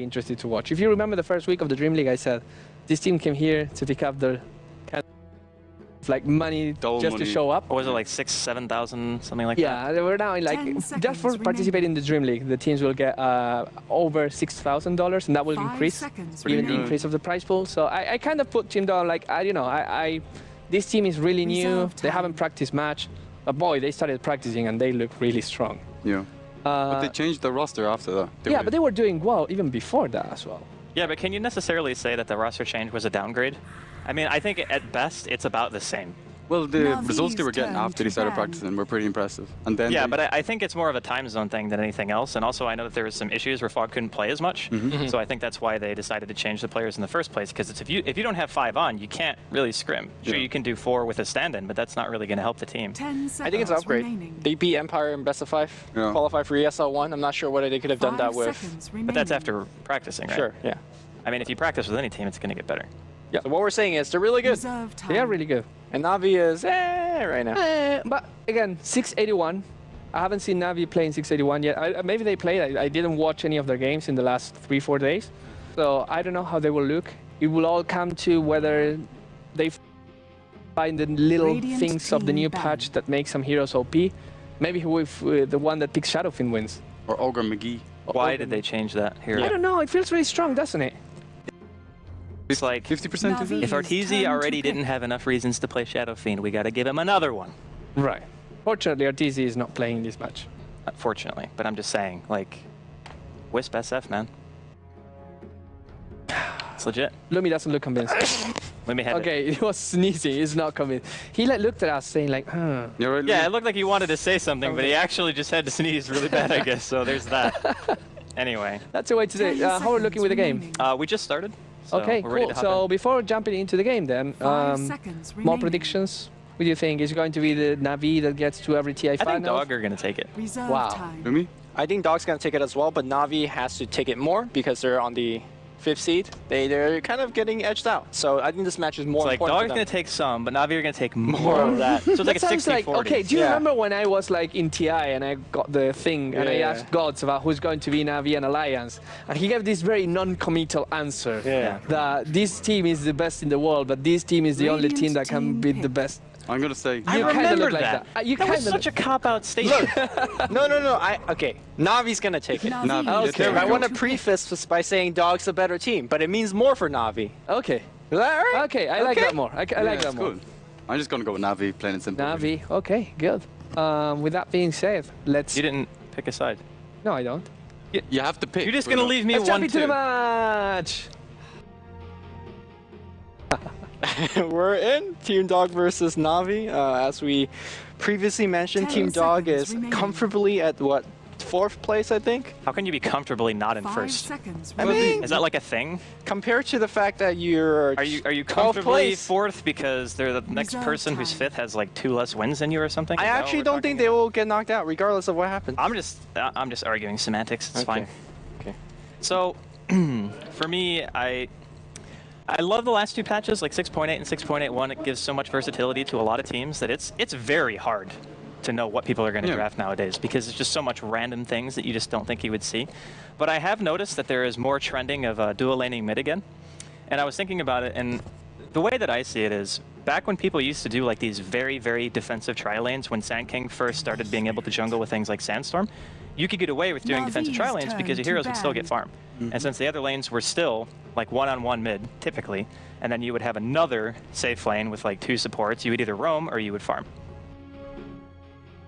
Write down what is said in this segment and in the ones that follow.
interesting to watch. If you remember the first week of the Dream League, I said this team came here to pick up their kind of like money just to show up. Or was it like 6,000, 7,000, something like that? Yeah, they were now in like just for participating in the Dream League, the teams will get over $6,000, and that will increase even the increase of the prize pool. So I kind of put Team Dog like this team is really new. They haven't practiced much, but boy, they started practicing and they look really strong. Yeah. But they changed the roster after that. Yeah, but they were doing well even before that as well. Yeah, but can you necessarily say that the roster change was a downgrade? I mean, I think at best it's about the same. Well, the results they were getting after they started practicing were pretty impressive. And then yeah, but I think it's more of a time zone thing than anything else. And also, I know that there was some issues where Fog couldn't play as much. So I think that's why they decided to change the players in the first place. Because if you don't have 5 on, you can't really scrim. Sure, you can do 4 with a stand-in, but that's not really going to help the team. I think it's an upgrade. They beat Empire in best of 5, qualify for ESL 1. I'm not sure what they could have done that with. But that's after practicing, right? Sure, yeah. I mean, if you practice with any team, it's going to get better. Yeah. So what we're saying is they're really good. They are really good. And Navi is right now. But again, 681. I haven't seen Navi playing 681 yet. Maybe they played. I didn't watch any of their games in the last 3-4 days. So I don't know how they will look. It will all come to whether they find the little things of the new patch that make some heroes OP. Maybe with the one that picks Shadowfin wins. Or Ogre McGee. Why did they change that hero? I don't know. It feels really strong, doesn't it? It's like 50% if Arteezy already didn't have enough reasons to play Shadow Fiend, we got to give him another one. Right. Fortunately, Arteezy is not playing this match. Unfortunately, but I'm just saying, like, Wisp SF, man. It's legit. Lumi doesn't look convinced. Lumi had okay, it was sneezing. He's not convinced. He looked at us saying like, huh. Yeah, it looked like he wanted to say something, but he actually just had to sneeze really bad, I guess. So there's that. Anyway. That's the way to do it. How are we looking with the game? We just started. So okay, cool. So before jumping into the game then, more predictions. What do you think? Is it going to be the Navi that gets to every TI final? I think Dog are going to take it. Wow. Lumi? I think Dog's going to take it as well, but Navi has to take it more because they're on the 5th seed. They're kind of getting edged out. So I think this match is more important. Dog's going to take some, but Navi are going to take more of that. So it's like a 60-40. Okay, do you remember when I was like in TI and I got the thing and I asked Gods about who's going to be Navi and Alliance, and he gave this very non-committal answer that this team is the best in the world, but this team is the only team that can beat the best. I'm going to say... I remember that. That was such a cop-out statement. No. Okay, Navi's going to take it. Navi. Okay, I want to preface this by saying Dog's a better team, but it means more for Navi. Okay. Is that right? Okay, I like that more. I like that more. Good. I'm just going to go with Navi, plain and simple. Navi, okay, good. With that being said, let's... You didn't pick a side. No, I don't. You have to pick. You're just going to leave me 1-2. Let's jump into the match! We're in Team Dog versus Navi. As we previously mentioned, Team Dog is comfortably at what, 4th place, I think? How can you be comfortably not in 1st? I mean, is that like a thing? Compared to the fact that you're Are you comfortably 4th because they're the next person who's 5th has like 2 less wins than you or something? I actually don't think they will get knocked out regardless of what happens. I'm just arguing semantics. It's fine. Okay. So for me, I love the last 2 patches, like 6.8 and 6.81. It gives so much versatility to a lot of teams that it's very hard to know what people are going to draft nowadays because it's just so much random things that you just don't think you would see. But I have noticed that there is more trending of dual laning mid again. And I was thinking about it, and the way that I see it is, back when people used to do like these very, very defensive tri-lanes, when Sand King first started being able to jungle with things like Sandstorm, you could get away with doing defensive tri-lanes because your heroes would still get farm. And since the other lanes were still like one-on-one mid, typically, and then you would have another safe lane with like 2 supports, you would either roam or you would farm.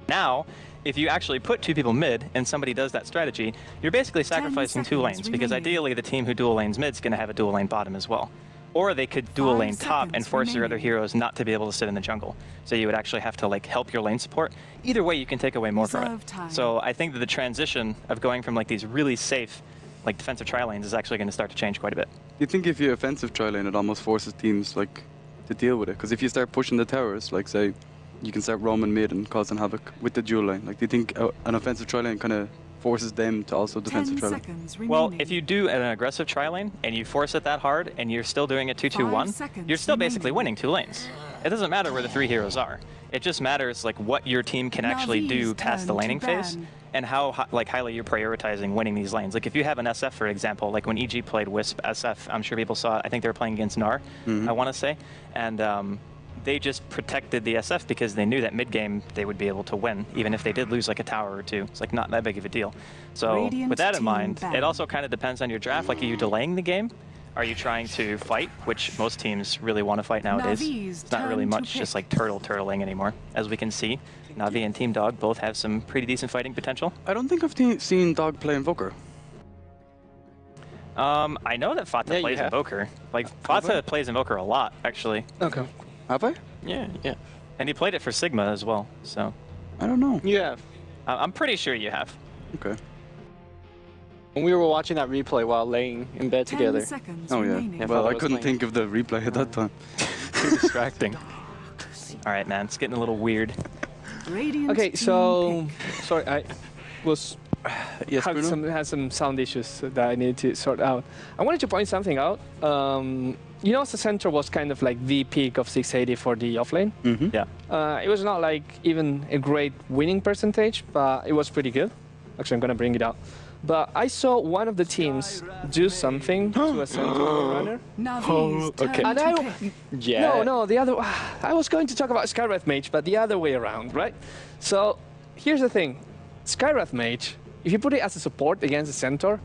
Now, if you actually put 2 people mid and somebody does that strategy, you're basically sacrificing 2 lanes because ideally the team who dual lanes mid is going to have a dual lane bottom as well. Or they could dual lane top and force your other heroes not to be able to sit in the jungle. So you would actually have to like help your lane support. Either way, you can take away more from it. So I think that the transition of going from like these really safe like defensive tri-lanes is actually going to start to change quite a bit. Do you think if you're offensive tri-lane, it almost forces teams like to deal with it? Because if you start pushing the towers, like say, you can start roaming mid and causing havoc with the dual lane. Like, do you think an offensive tri-lane kind of forces them to also defensive tri-lane? Well, if you do an aggressive tri-lane and you force it that hard and you're still doing it 2-2-1, you're still basically winning 2 lanes. It doesn't matter where the 3 heroes are. It just matters like what your team can actually do past the laning phase, and how highly you're prioritizing winning these lanes. Like if you have an SF, for example, like when EG played Wisp SF, I'm sure people saw it. I think they were playing against Nar, I want to say, and they just protected the SF because they knew that mid game they would be able to win, even if they did lose like a tower or two. It's like not that big of a deal. So with that in mind, it also kind of depends on your draft. Like, are you delaying the game? Are you trying to fight, which most teams really want to fight nowadays? It's not really much just like turtling anymore. As we can see, Navi and Team Dog both have some pretty decent fighting potential. I don't think I've seen Dog play Invoker. I know that Fata plays Invoker. Like, Fata plays Invoker a lot, actually. Okay. Have I? Yeah. And he played it for Sigma as well, so. I don't know. You have. I'm pretty sure you have. Okay. When we were watching that replay while laying in bed together. Oh yeah. Well, I couldn't think of the replay at that time. Too distracting. All right, man. It's getting a little weird. Okay, so sorry, I was Yes, had some sound issues that I needed to sort out. I wanted to point something out. You know, the center was kind of like the peak of 680 for the offlane. Yeah. It was not like even a great winning percentage, but it was pretty good. Actually, I'm gonna bring it out. But I saw one of the teams do something to a center runner. Okay. And no, the other. I was going to talk about Skywrath Mage, but the other way around, right? So here's the thing: Skywrath Mage, if you put it as a support against a centaur,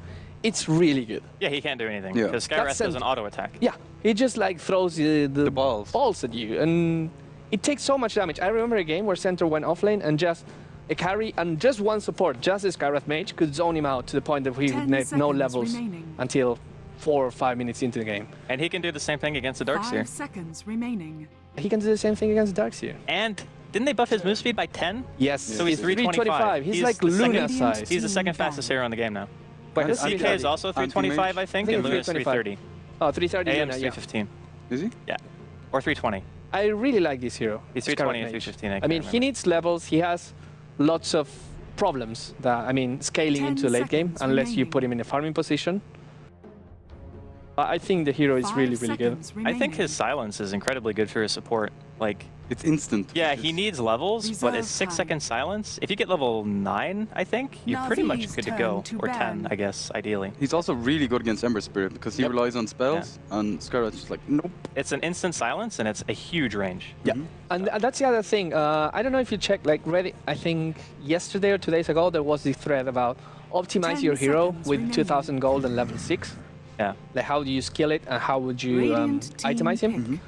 it's really good. Yeah, he can't do anything because Skywrath does an auto attack. Yeah, he just like throws the balls at you, and it takes so much damage. I remember a game where centaur went offlane and just a carry and just one support, just a Skywrath Mage, could zone him out to the point that he would need no levels until 4 or 5 minutes into the game. And he can do the same thing against the Darkseer. 5 seconds remaining. He can do the same thing against Darkseer. And didn't they buff his move speed by 10? Yes. So he's 325. He's like Luna size. He's the second fastest hero in the game now. But CK is also 325, I think, and Luna's 330. Oh, 330. AM's 315. Is he? Yeah. Or 320. I really like this hero. He's 320 and 315. I mean, he needs levels. He has lots of problems that, I mean, scaling into late game unless you put him in a farming position. I think the hero is really, really good. I think his silence is incredibly good for his support. Like, it's instant. Yeah, he needs levels, but his 6-second silence, if you get level 9, I think, you're pretty much good to go. Or 10, I guess, ideally. He's also really good against Ember Spirit because he relies on spells, and Skywrath's just like, nope. It's an instant silence, and it's a huge range. Yeah, and that's the other thing. I don't know if you checked, like, Reddit, I think yesterday or 2 days ago, there was this thread about optimize your hero with 2,000 gold and level 6. Yeah. Like, how do you skill it, and how would you itemize him?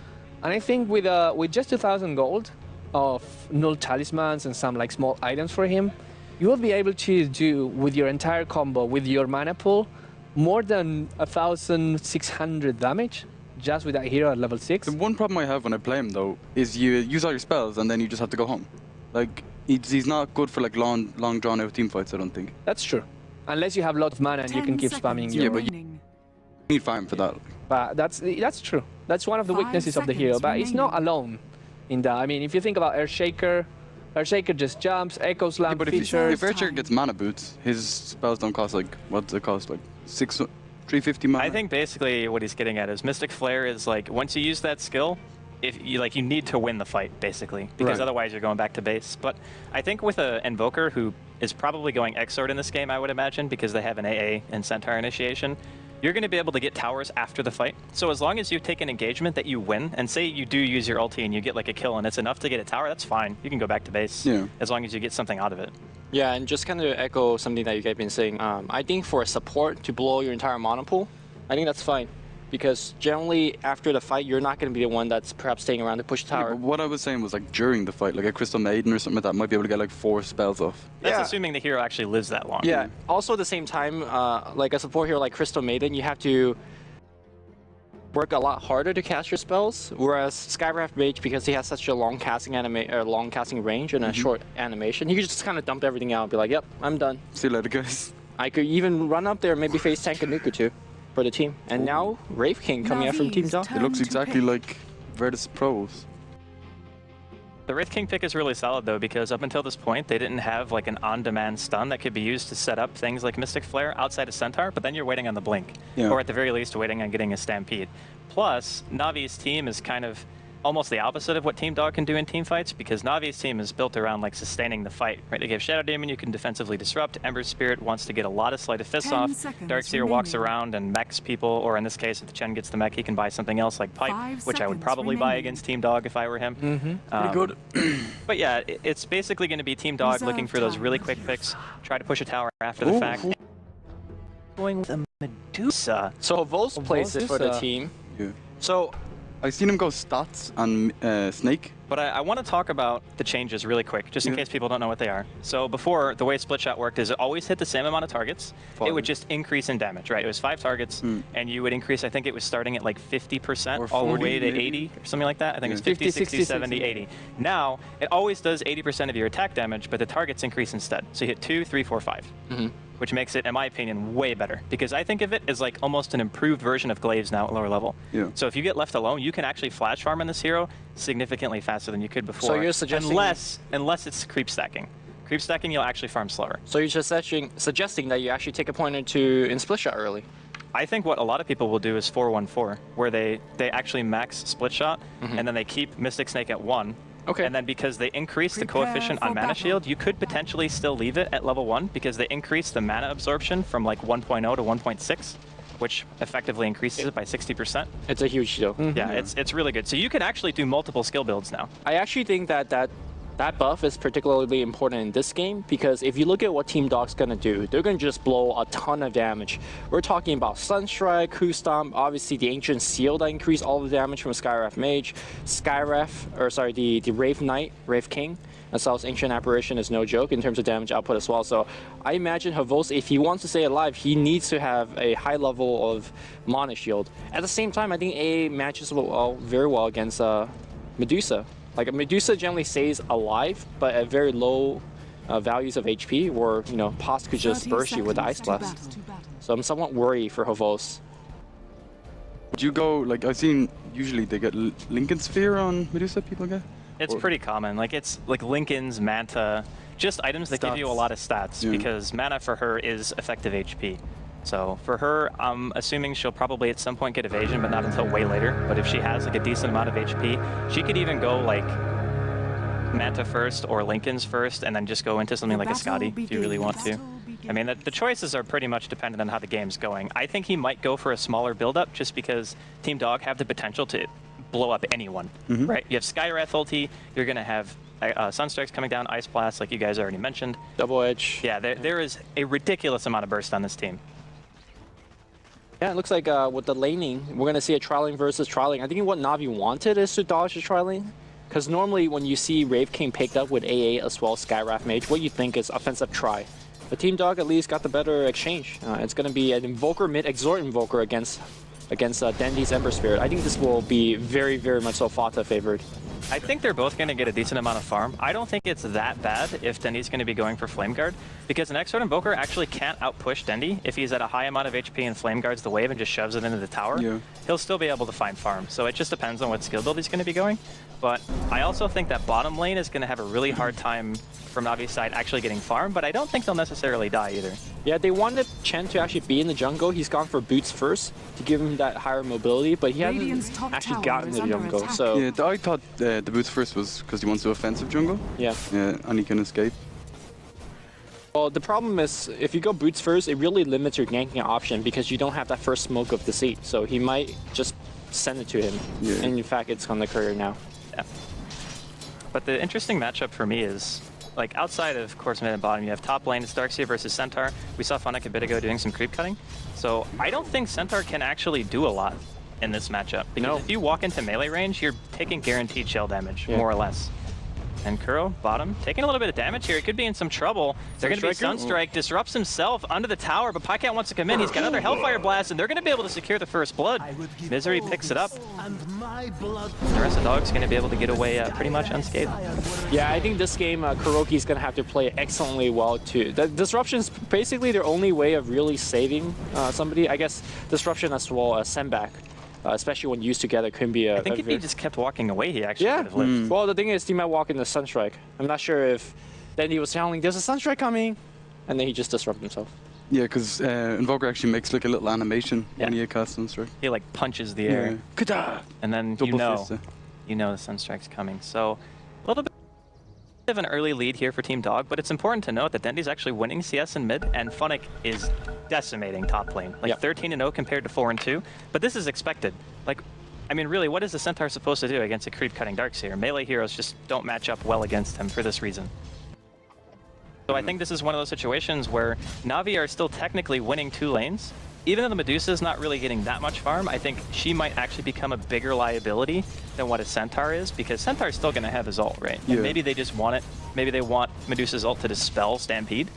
And I think with just 2,000 gold of null talismans and some like small items for him, you will be able to do with your entire combo, with your mana pool, more than 1,600 damage just with that hero at level 6. The one problem I have when I play him though is you use all your spells and then you just have to go home. Like, he's not good for like long drawn out team fights, I don't think. That's true. Unless you have a lot of mana and you can keep spamming your... Yeah, but you need farm for that. But that's true. That's one of the weaknesses of the hero, but it's not alone in that. I mean, if you think about Earthshaker just jumps, Echo Slam features. If Earthshaker gets mana boots, his spells don't cost like, what's it cost? Like 350 mana? I think basically what he's getting at is Mystic Flare is like, once you use that skill, if you you need to win the fight basically, because otherwise you're going back to base. But I think with an Invoker who is probably going Exort in this game, I would imagine, because they have an AA and Centaur initiation, you're going to be able to get towers after the fight. So as long as you take an engagement that you win, and say you do use your ulti and you get like a kill and it's enough to get a tower, that's fine. You can go back to base as long as you get something out of it. Yeah, and just kind of echo something that you guys have been saying. I think for a support to blow your entire mana pool, I think that's fine. Because generally, after the fight, you're not going to be the one that's perhaps staying around to push the tower. Yeah, what I was saying was like during the fight, like a Crystal Maiden or something like that might be able to get like 4 spells off. That's assuming the hero actually lives that long. Yeah. Also, at the same time, like a support hero like Crystal Maiden, you have to work a lot harder to cast your spells. Whereas Skywrath Mage, because he has such a long casting range and a short animation, he could just kind of dump everything out and be like, "Yep, I'm done. See you later, guys." I could even run up there and maybe face tank a nuke or two for the team. And now Wraith King coming out from Team Dog. It looks exactly like Virtus Pros. The Wraith King pick is really solid though, because up until this point they didn't have like an on-demand stun that could be used to set up things like Mystic Flare outside of Centaur, but then you're waiting on the blink, or at the very least waiting on getting a Stampede. Plus, Navi's team is kind of almost the opposite of what Team Dog can do in team fights, because Navi's team is built around like sustaining the fight, right? They give Shadow Demon, you can defensively disrupt. Ember Spirit wants to get a lot of Sleight of Fists off. Darkseer walks around and mechs people, or in this case, if the Chen gets the mech, he can buy something else like Pipe, which I would probably buy against Team Dog if I were him. Pretty good. But yeah, it's basically going to be Team Dog looking for those really quick picks, try to push a tower after the fact. Going with a Medusa. So Vos plays it for the team. Yeah. So I've seen him go stats on Snake. But I want to talk about the changes really quick, just in case people don't know what they are. So before, the way Split Shot worked is it always hit the same amount of targets. It would just increase in damage, right? It was 5 targets, and you would increase, I think it was starting at like 50% all the way to 80, or something like that. I think it was 50, 60, 70, 80. Now, it always does 80% of your attack damage, but the targets increase instead. So you hit 2, 3, 4, 5. Which makes it, in my opinion, way better. Because I think of it as like almost an improved version of Glaives now at lower level. Yeah. So if you get left alone, you can actually flash farm on this hero significantly faster than you could before. So you're suggesting... Unless it's creep stacking. Creep stacking, you'll actually farm slower. So you're just suggesting that you actually take a point or two in Split Shot early? I think what a lot of people will do is 4-1-4, where they actually max Split Shot, and then they keep Mystic Snake at 1. Okay. And then because they increase the coefficient on Mana Shield, you could potentially still leave it at level 1 because they increase the mana absorption from like 1.0 to 1.6, which effectively increases it by 60%. It's a huge deal. Yeah, it's really good. So you can actually do multiple skill builds now. I actually think that buff is particularly important in this game because if you look at what Team Dog's gonna do, they're gonna just blow a ton of damage. We're talking about Sunstrike, Coup Stomp, obviously the Ancient Seal that increase all the damage from Skywrath Mage, the Wraith Knight, Wraith King, as well as Ancient Apparition is no joke in terms of damage output as well. So I imagine Havos, if he wants to stay alive, he needs to have a high level of Mana Shield. At the same time, I think AA matches very well against Medusa. Like Medusa generally stays alive, but at very low values of HP, or Post could just burst you with the Ice Blast. So I'm somewhat worried for Havos. Would you go, like, I've seen usually they get Lincoln Sphere on Medusa, people get? It's pretty common. Like, it's like Lincoln's, Manta, just items that give you a lot of stats, because mana for her is effective HP. So for her, I'm assuming she'll probably at some point get evasion, but not until way later. But if she has like a decent amount of HP, she could even go like Manta first or Lincoln's first, and then just go into something like a Scotty if you really want to. I mean, the choices are pretty much dependent on how the game's going. I think he might go for a smaller build-up just because Team Dog have the potential to blow up anyone, right? You have Skywrath ulti, you're going to have Sunstrikes coming down, Ice Blast, like you guys already mentioned. Double Edge. Yeah, there is a ridiculous amount of burst on this team. Yeah, it looks like with the laning, we're going to see a trialing versus trialing. I think what Navi wanted is to dodge the trialing. Because normally when you see Wraith King picked up with AA as well as Skywrath Mage, what you think is offensive try. But Team Dog at least got the better exchange. It's going to be an Invoker mid Exhort Invoker against Dendi's Ember Spirit. I think this will be very, very much so Fata favored. I think they're both going to get a decent amount of farm. I don't think it's that bad if Dendi's going to be going for Flame Guard, because an Exhort Invoker actually can't outpush Dendi. If he's at a high amount of HP and Flame Guards the wave and just shoves it into the tower, he'll still be able to find farm. So it just depends on what skill build he's going to be going. But I also think that bottom lane is going to have a really hard time from Navi's side actually getting farm, but I don't think they'll necessarily die either. Yeah, they wanted Chen to actually be in the jungle. He's gone for boots first to give him that higher mobility, but he hasn't actually gotten to the jungle. So yeah, I thought the boots first was because he wants to offensive jungle. Yeah. And he can escape. Well, the problem is if you go boots first, it really limits your ganking option because you don't have that first smoke of deceit. So he might just send it to him. Yeah. And in fact, it's on the courier now. Yeah. But the interesting matchup for me is, like, outside of course mid and bottom, you have top lane, it's Darkseer versus Centaur. We saw Funnick a bit ago doing some creep cutting. So I don't think Centaur can actually do a lot in this matchup. Because if you walk into melee range, you're taking guaranteed shell damage, more or less. And Kuro, bottom, taking a little bit of damage here. He could be in some trouble. They're going to be Sunstrike, disrupts himself under the tower, but Pycat wants to come in. He's got another Hellfire Blast, and they're going to be able to secure the first blood. Misery picks it up. The rest of the Dog's going to be able to get away pretty much unscathed. Yeah, I think this game, Kuroki's going to have to play excellently well, too. The Disruption's basically their only way of really saving somebody. I guess Disruption as well as Sendback. Especially when used together, can be a... I think if he just kept walking away, he actually would have lived. Well, the thing is, he might walk into Sunstrike. I'm not sure if Dendi was yelling, there's a Sunstrike coming, and then he just disrupted himself. Yeah, because Invoker actually makes like a little animation when he casts Sunstrike. He like punches the air. Kada! And then Double fist, you know the Sunstrike's coming. So a little bit of an early lead here for Team Dog, but it's important to note that Dendi's actually winning CS in mid, and Funnick is decimating top lane. Like 13-0 compared to 4-2, but this is expected. Like, I mean, really, what is the Centaur supposed to do against a creep-cutting Darkseer? Melee heroes just don't match up well against him for this reason. So I think this is one of those situations where Navi are still technically winning 2 lanes. Even though the Medusa is not really getting that much farm, I think she might actually become a bigger liability than what a Centaur is, because Centaur's still going to have his ult, right? And maybe they just want it. Maybe they want Medusa's ult to dispel Stampede.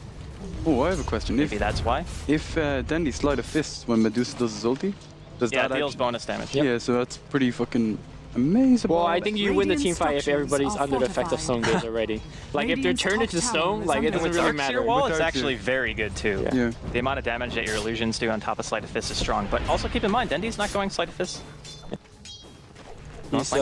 Oh, I have a question. Maybe that's why. If Dendi slide a fist when Medusa does his ulti, does that deals bonus damage. Yeah, so that's pretty fucking amazing. Well, I think you win the team fight if everybody's under the effect of stone gaze already. Like, if they're turned into stone, like, it doesn't really matter. Wall is actually very good, too. Yeah. The amount of damage that your illusions do on top of Sleight of Fist is strong. But also keep in mind, Dendi's not going Sleight of Fist. He's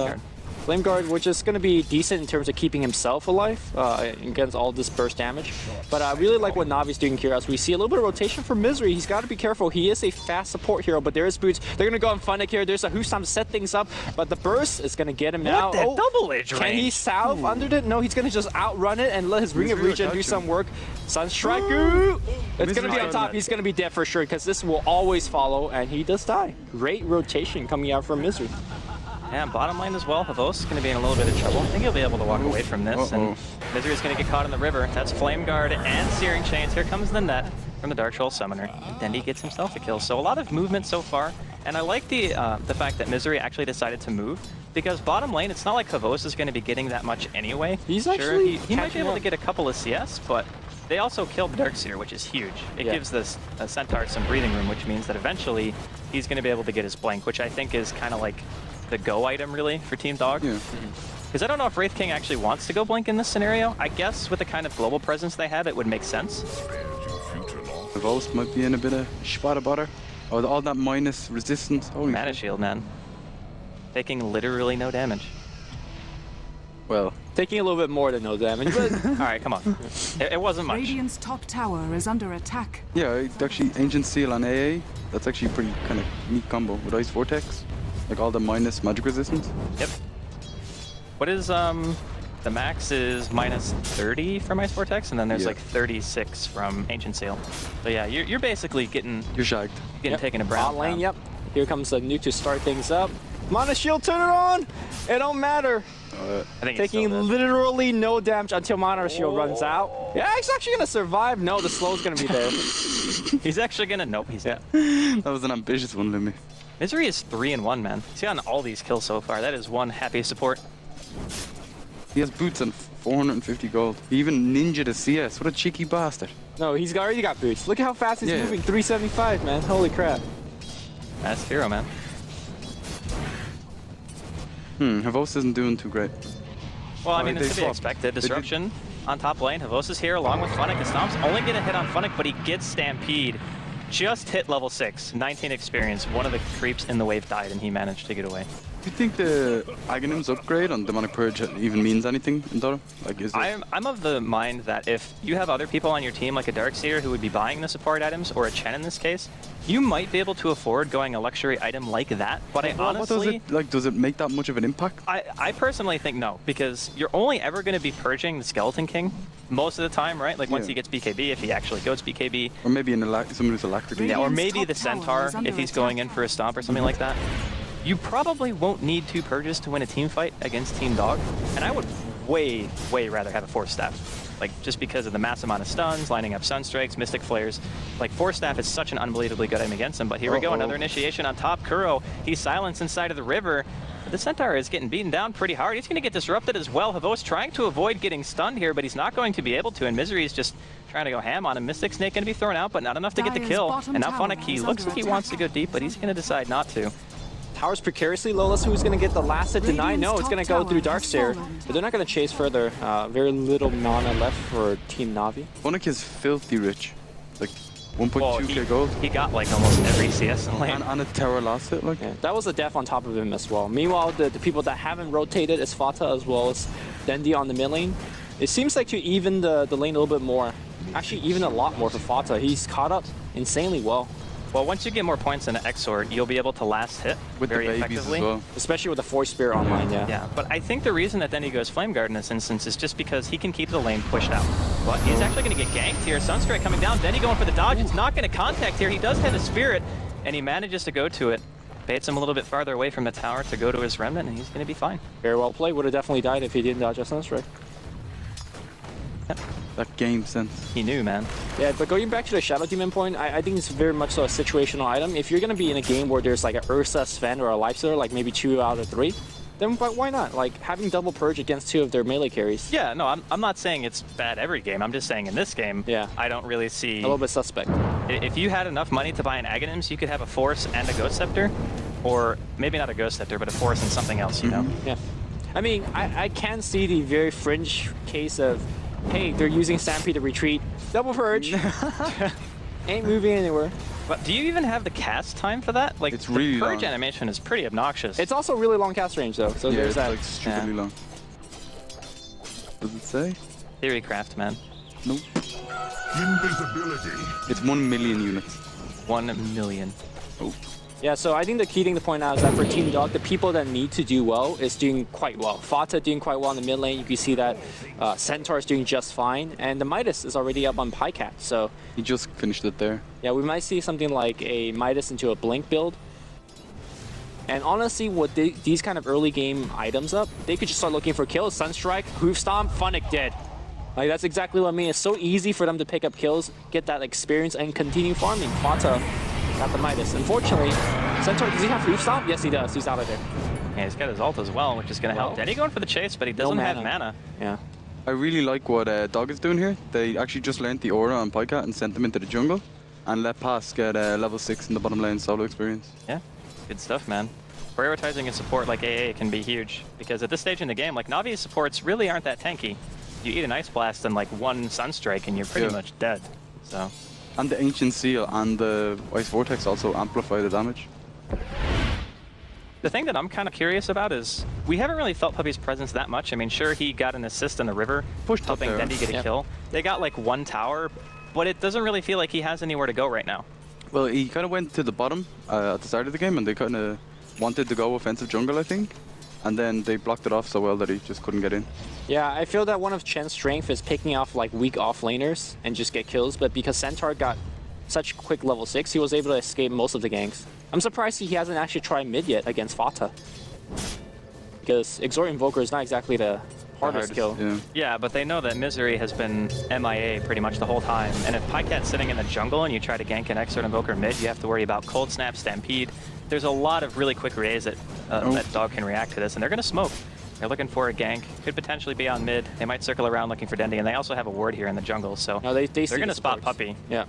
Flame Guard, which is going to be decent in terms of keeping himself alive against all this burst damage. But I really like what Navi's doing here. As we see a little bit of rotation from Misery, he's got to be careful. He is a fast support hero, but there is boots. They're going to go on Funnick here. There's a Husam to set things up, but the burst is going to get him now. What the double edge range? Can he salve under it? No, he's going to just outrun it and let his Ring of Regen do some work. Sunstrike, it's going to be on top. He's going to be dead for sure, because this will always follow, and he does die. Great rotation coming out from Misery. And bottom lane as well, Havos is going to be in a little bit of trouble. I think he'll be able to walk away from this, and Misery is going to get caught in the river. That's Flame Guard and Searing Chains. Here comes the net from the Dark Troll Summoner, and Dendi gets himself a kill. So a lot of movement so far, and I like the fact that Misery actually decided to move, because bottom lane, it's not like Havos is going to be getting that much anyway. He's actually he might be able to get a couple of CS, but they also killed the Darkseer, which is huge. It gives this Centaur some breathing room, which means that eventually he's going to be able to get his Blink, which I think is kind of like the go item, really, for Team Dog. Because I don't know if Wraith King actually wants to go Blink in this scenario. I guess with the kind of global presence they have, it would make sense. The Ghost might be in a bit of spot of butter. Oh, all that minus resistance. Holy Mana Shield, man. Taking literally no damage. Well, taking a little bit more than no damage, but alright, come on. It wasn't much. Radiant's top tower is under attack. yeah, it's actually Ancient Seal on AA. That's actually a pretty kind of neat combo with Ice Vortex. Like all the minus magic resistance. Yep. What is, the max is minus 30 from Ice Vortex, and then there's like 36 from Ancient Seal. So yeah, you're basically getting... You're shagged. Getting taken to brown. Bot lane, Here comes the nuke to start things up. Mana Shield, turn it on! It don't matter. I think taking literally no damage until Mana Shield runs out. Yeah, he's actually gonna survive. No, the slow's gonna be there. He's actually gonna... Nope, he's dead. That was an ambitious one, Limmy. Misery is 3-1, man. He's gotten all these kills so far. That is one happy support. He has boots and 450 gold. He even ninja the CS. What a cheeky bastard. No, he's already got boots. Look at how fast he's moving. 375, man. Holy crap. That's hero, man. Havos isn't doing too great. Well, I mean, it's to be expected. Disruption on top lane. Havos is here along with Funnick. The Stomp's only get a hit on Funnick, but he gets Stampede. Just hit level 6, 19 experience. One of the creeps in the wave died, and he managed to get away. Do you think the Aghanim's upgrade on Demonic Purge even means anything in Dota? Like, is it... I'm of the mind that if you have other people on your team, like a Darkseer who would be buying the support items, or a Chen in this case, you might be able to afford going a luxury item like that. But I honestly... does it make that much of an impact? I personally think no, because you're only ever going to be purging the Skeleton King most of the time, right? Like once he gets BKB, if he actually goes BKB. Or maybe someone who's Alacrity. Yeah, or maybe the Centaur, if he's going in for a Stomp or something like that. You probably won't need 2 purges to win a team fight against Team Dog, and I would way, way rather have a Force Staff. Like, just because of the mass amount of stuns, lining up Sunstrikes, Mystic Flares. Like, Force Staff is such an unbelievably good item against him, but here we go, another initiation on top. Kuro, he's silenced inside of the river. The Centaur is getting beaten down pretty hard. He's going to get disrupted as well. Havos trying to avoid getting stunned here, but he's not going to be able to, and Misery is just trying to go ham on him. Mystic Snake going to be thrown out, but not enough to get the kill. And now Funnick, he looks like he wants to go deep, but he's going to decide not to. Tower's precariously low. Let's see who's going to get the last hit. Deny. No, it's going to go through Darkseer. But they're not going to chase further. Very little mana left for Team Navi. Funnick is filthy rich. Like 1.2k gold. He got like almost every CS in lane. And a tower last hit. Like. Yeah, that was a death on top of him as well. Meanwhile, the people that haven't rotated is Fata as well as Dendi on the mid lane. It seems like to even the lane a little bit more. Actually, even a lot more for Fata. He's caught up insanely well. Well, once you get more points in an X-Sword, you'll be able to last hit With very the babies effectively. as well. Especially with the Force Spear online, yeah. Yeah, but I think the reason that Dendi goes Flame Guard in this instance is just because he can keep the lane pushed out. But he's actually going to get ganked here. Sunstrike coming down. Dendi going for the dodge. It's not going to contact here. He does have a Spirit, and he manages to go to it. Baits him a little bit farther away from the tower to go to his Remnant, and he's going to be fine. Very well played. Would have definitely died if he didn't dodge a Sunstrike. That game sense. He knew, man. Yeah, but going back to the Shadow Demon point, I think it's very much so a situational item. If you're going to be in a game where there's like a Ursa, Sven, or a Lifestealer, like maybe 2 out of 3, then why not? Like having double purge against 2 of their melee carries. Yeah, no, I'm not saying it's bad every game. I'm just saying in this game, Yeah. I don't really see... A little bit suspect. If you had enough money to buy an Aghanims, you could have a Force and a Ghost Scepter. Or maybe not a Ghost Scepter, but a Force and something else, you know? Yeah. I mean, I can see the very fringe case of, hey, they're using Stampede to retreat. Double purge. Ain't moving anywhere. But do you even have the cast time for that? Like, It's the really purge long. animation is pretty obnoxious. It's also really long cast range though, so Yeah, there's it's that. like stupidly long. Does it say? Theorycraft, man. Nope. Invisibility. It's 1 million units. 1 million. Oh. Yeah, so I think the key thing to point out is that for Team Dog, the people that need to do well is doing quite well. Fata doing quite well in the mid lane. You can see that Centaur is doing just fine, and the Midas is already up on Pycat. So He just finished it there. yeah, we might see something like a Midas into a Blink build. And honestly, with these kind of early game items up, they could just start looking for kills. Sunstrike, Hoof Stomp, Funnick dead. Like that's exactly what I mean. It's so easy for them to pick up kills, get that experience, and continue farming. Fata got the Midas. Unfortunately, Centaur, does he have Hoof Stomp? Yes, he does. He's out of there. Yeah, he's got his ult as well, which is going to help. Denny going for the chase, but he doesn't have mana. Yeah. I really like what Dog is doing here. They actually just learned the aura on Pycat and sent them into the jungle and let Pass get level 6 in the bottom lane solo experience. Yeah, good stuff, man. Prioritizing a support like AA can be huge, because at this stage in the game, like, Navi's supports really aren't that tanky. You eat an Ice Blast and like 1 Sunstrike and you're pretty much dead, so. And the Ancient Seal and the Ice Vortex also amplify the damage. The thing that I'm kind of curious about is we haven't really felt Puppy's presence that much. I mean, sure, he got an assist in the river, helping there. Dendi get a kill. They got like 1 tower, but it doesn't really feel like he has anywhere to go right now. Well, he kind of went to the bottom at the start of the game and they kind of wanted to go offensive jungle, I think. And then they blocked it off so well that he just couldn't get in. Yeah, I feel that one of Chen's strength is picking off like weak offlaners and just get kills, but because Centaur got such quick level 6, he was able to escape most of the ganks. I'm surprised he hasn't actually tried mid yet against Fata. Because Exort Invoker is not exactly the hardest kill. Yeah. Yeah, but they know that Misery has been MIA pretty much the whole time. And if Pycat's sitting in the jungle and you try to gank an Exort Invoker mid, you have to worry about Cold Snap, Stampede. There's a lot of really quick rays that that Dog can react to this, and they're going to smoke. They're looking for a gank. Could potentially be on mid. They might circle around looking for Dendi, and they also have a ward here in the jungle, so No, they're going to spot Puppy. Yeah.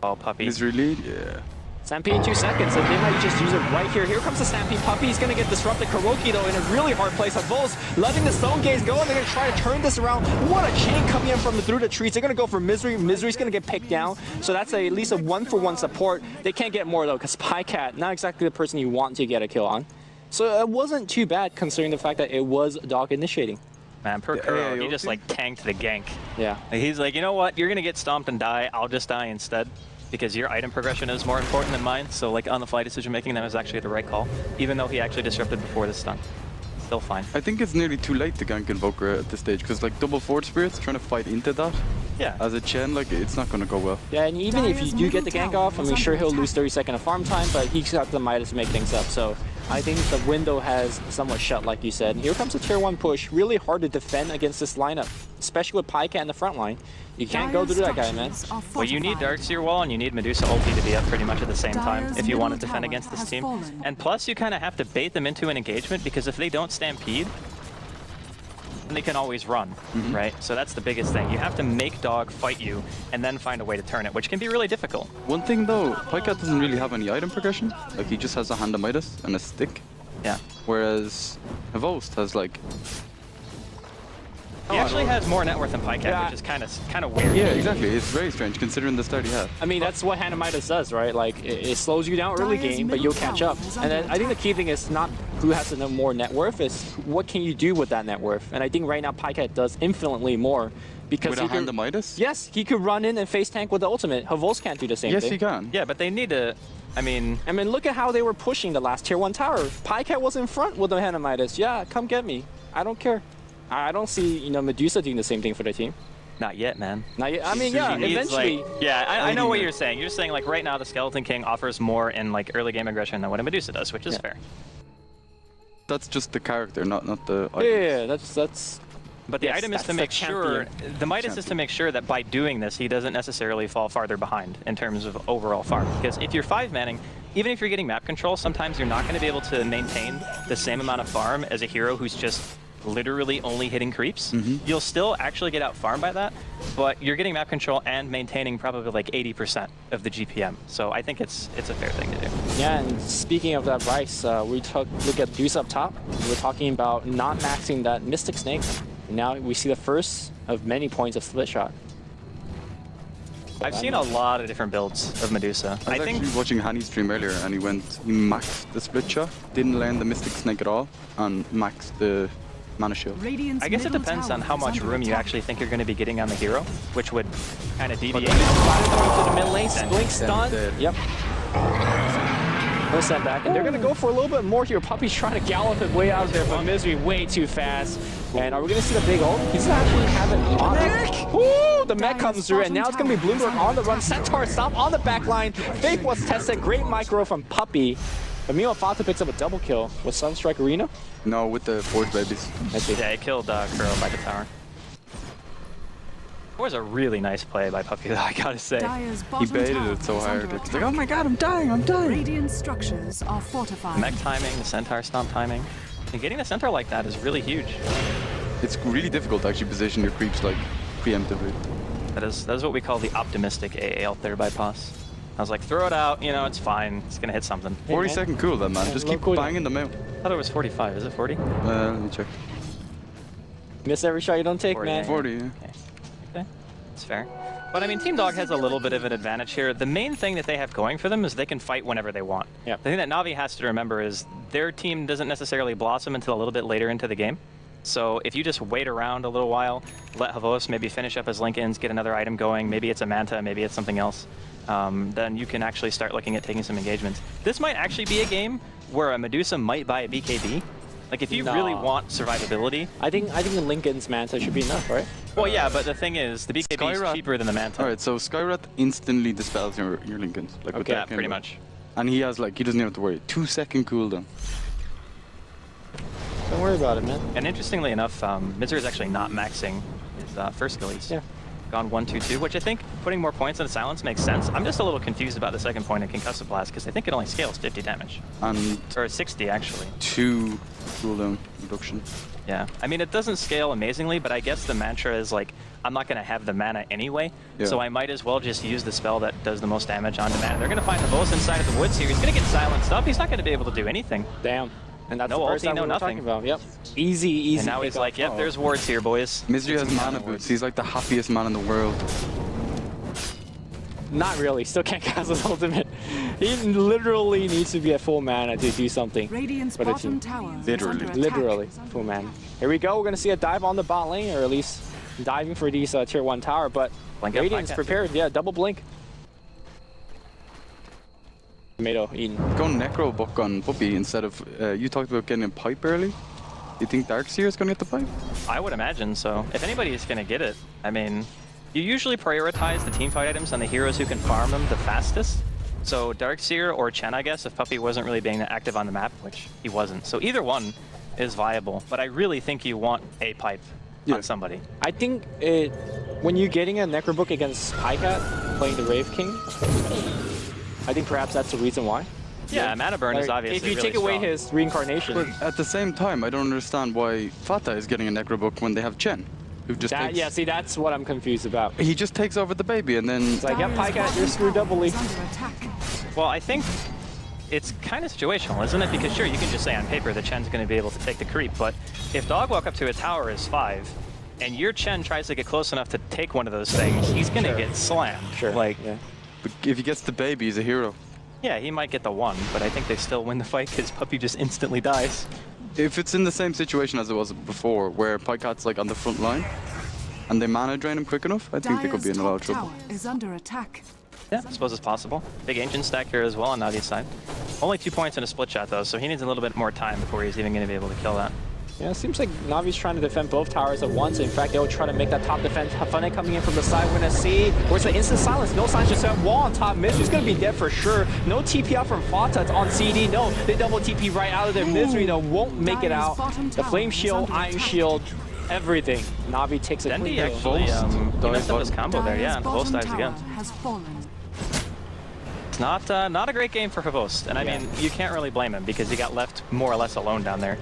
Oh, Puppy. Misery lead? Yeah. Stampede in 2 seconds, and they might just use it right here. Here comes the Stampede. Puppy is going to get disrupted. Kuroki, though, in a really hard place. Vol's letting the Stone Gaze go, and they're going to try to turn this around. What a chain coming in from through the trees. They're going to go for Misery. Misery's going to get picked down, so that's at least a 1-for-1 support. They can't get more, though, because Pycat, not exactly the person you want to get a kill on. So it wasn't too bad, considering the fact that it was Dog initiating. Man, per Kuro, he just like tanked the gank. Yeah. He's like, you know what? You're going to get stomped and die. I'll just die instead. Because your item progression is more important than mine, so like on the fly decision making, that was actually the right call, even though he actually disrupted before the stun. Still fine. I think it's nearly too late to gank Invoker at this stage, because like double Force Spirits trying to fight into that. Yeah. As a Chen, like it's not going to go well. Yeah, and even if you do get the gank off, I mean, sure, he'll lose 30 seconds of farm time, but he's got the Midas to make things up. So I think the window has somewhat shut, like you said. And here comes a tier 1 push. Really hard to defend against this lineup, especially with Pycat in the front line. You can't go through that guy, man. Well, you need Darkseer Wall and you need Medusa ulti to be up pretty much at the same time if you want to defend against this team. And plus, you kind of have to bait them into an engagement, because if they don't Stampede, then they can always run, right? So that's the biggest thing. You have to make Dog fight you and then find a way to turn it, which can be really difficult. One thing though, Pycat doesn't really have any item progression. Like he just has a Hand of Midas and a stick. Yeah. Whereas Havost has like He actually has more net worth than Pycat, which is kind of weird. Yeah, exactly. It's very strange considering the start he had. I mean, that's what Hanamitis does, right? Like, it slows you down early game, but you'll catch up. And then I think the key thing is not who has the more net worth, it's what can you do with that net worth. And I think right now Pycat does infinitely more. Because with a Hanamitis? Yes, he could run in and face tank with the ultimate. Havos can't do the same thing. Yes, he can. Yeah, but they need to... I mean, look at how they were pushing the last tier 1 tower. Pycat was in front with the Hanamitis. Yeah, come get me. I don't care. I don't see, Medusa doing the same thing for the team. not yet, man. Not yet. I mean, yeah, eventually. Like, yeah, I know what you're saying. You're saying, like, right now the Skeleton King offers more in, like, early game aggression than what a Medusa does, which is fair. That's just the character, not the items. Yeah, that's... But the item is to make sure, the Midas is to make sure that by doing this, he doesn't necessarily fall farther behind in terms of overall farm. Because if you're 5-manning, even if you're getting map control, sometimes you're not going to be able to maintain the same amount of farm as a hero who's just literally only hitting creeps. You'll still actually get out farmed by that, but you're getting map control and maintaining probably like 80% of the GPM. So I think it's a fair thing to do. Yeah, and speaking of that, Bryce, we look at Deuce up top. We're talking about not maxing that Mystic Snake. Now we see the first of many points of split shot. I've seen a lot of different builds of Medusa. I was actually watching Hani stream earlier, and he maxed the split shot, didn't land the Mystic Snake at all, and maxed the mana shield. I guess it depends on how much room you actually think you're going to be getting on the hero, which would kind of deviate. To the mid lane, blink stun. Yep. No step back, and they're going to go for a little bit more here. Puppy's trying to gallop it way out of there, but Misery way too fast. And are we going to see the big ult? He's actually having on. Ooh, the mech comes through, and now it's going to be Bloomberg on the run. Centaur stop on the back line. Fake was tested. Great micro from Puppy. But meanwhile, Fata picks up a double kill with Sunstrike Arena. No, with the Forge Babies. Yeah, he killed Kuro by the tower. It was a really nice play by Puppy, though, I gotta say. He baited it so hard. It's like, oh my god, I'm dying, I'm dying. Radiant structures are fortified. Mech timing, the Centaur stomp timing. And getting the Centaur like that is really huge. It's really difficult to actually position your creeps like preemptively. That is what we call the optimistic AA out there by Pos. I was like, throw it out, you know, it's fine. It's gonna hit something. 40-second cooldown, man. Just keep banging them out. I thought it was 45. Is it 40? Let me check. Miss every shot you don't take, 40, man. 40, yeah. Okay, that's fair. But I mean, Team Dog has a little bit of an advantage here. The main thing that they have going for them is they can fight whenever they want. Yep. The thing that Navi has to remember is their team doesn't necessarily blossom until a little bit later into the game. So if you just wait around a little while, let Havos maybe finish up his Lincolns, get another item going, maybe it's a Manta, maybe it's something else, then you can actually start looking at taking some engagements. This might actually be a game where a Medusa might buy a BKB. Like if you really want survivability. I think the Lincoln's Manta should be enough, right? Well, yeah, but the thing is, the BKB is cheaper than the Manta. Alright, so Skywrath instantly dispels your Lincolns. Like with that pretty much. And he has like, he doesn't have to worry. 2-second cooldown. Don't worry about it, man. And interestingly enough, Mizer is actually not maxing his first skill. He's gone 1-2-2, which I think putting more points on Silence makes sense. I'm just a little confused about the second point in Concussive Blast because I think it only scales 50 damage. Or 60, actually. 2 cooldown reduction. Yeah. I mean, it doesn't scale amazingly, but I guess the mantra is like, I'm not going to have the mana anyway, so I might as well just use the spell that does the most damage on demand. They're going to find the boss inside of the woods here. He's going to get silenced up. He's not going to be able to do anything. Damn. And that's no the first ulti, time no we were nothing. talking about. Yep. Easy. And now he's like, yep, there's wards here, boys. Misery has mana boots. He's like the happiest man in the world. Not really. Still can't cast his ultimate. He literally needs to be at full mana to do something. Radiant's for the bottom team. tower. Literally full mana. Here we go. We're gonna see a dive on the bot lane, or at least diving for these tier 1 tower. But Radiant's prepared. Yeah, double blink. Tomato eaten. Go Necro Book on Puppy instead of, you talked about getting a pipe early. Do you think Darkseer is going to get the pipe? I would imagine so. If anybody is going to get it, I mean, you usually prioritize the teamfight items on the heroes who can farm them the fastest. So Darkseer or Chen, I guess, if Puppy wasn't really being active on the map, which he wasn't. So either one is viable, but I really think you want a pipe on somebody. I think when you're getting a Necrobook against Pycat, playing the Rave King, I think perhaps that's the reason why. Yeah, mana burn is obviously if you really take away strong. his reincarnation. But at the same time, I don't understand why Fata is getting a Necrobook when they have Chen, who just takes... Yeah, see, that's what I'm confused about. He just takes over the baby and then... It's like, yeah, Pycat, you're screwed doubly. Well, I think it's kind of situational, isn't it? Because sure, you can just say on paper that Chen's going to be able to take the creep, but if Dog walk up to a tower is 5, and your Chen tries to get close enough to take one of those things, he's gonna get slammed. Sure. Like, But if he gets the baby, he's a hero. yeah, he might get the one, but I think they still win the fight because Puppy just instantly dies. If it's in the same situation as it was before, where Pykat's like on the front line, and they mana drain him quick enough, I think they could be in a lot of trouble. Tower is under attack. Yeah, I suppose it's possible. Big ancient stack here as well on Navi's side. Only 2 points in a split shot though, so he needs a little bit more time before he's even going to be able to kill that. Yeah, it seems like Navi's trying to defend both towers at once. In fact, they'll try to make that top defense. Funny coming in from the side. We're going to see where's the instant silence. No signs, just a wall on top. Misery's going to be dead for sure. No TP out from Fata on CD. No, they double TP right out of there. Misery, though, won't make it out. The Flame Shield, Iron Shield, everything. Navi takes a Dendi clean actually he messed up his combo there, yeah, and Havost dies again. Has fallen. It's not a great game for Havost, and I mean, you can't really blame him because he got left more or less alone down there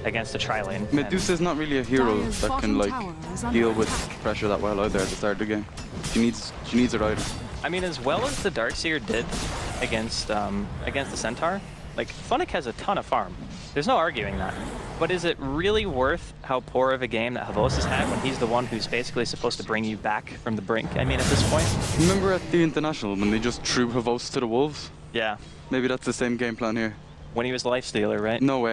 against a tri-lane. Medusa's not really a hero that can like deal with pressure that well either at the start of the game. She needs a rider. I mean, as well as the Darkseer did against the Centaur, like Funnick has a ton of farm. There's no arguing that. But is it really worth how poor of a game that Havost has had when he's the one who's basically supposed to bring you back from the brink? I mean, at this point. Remember at the International when they just threw Havost to the wolves? Yeah. Maybe that's the same game plan here. When he was Lifestealer, right? No,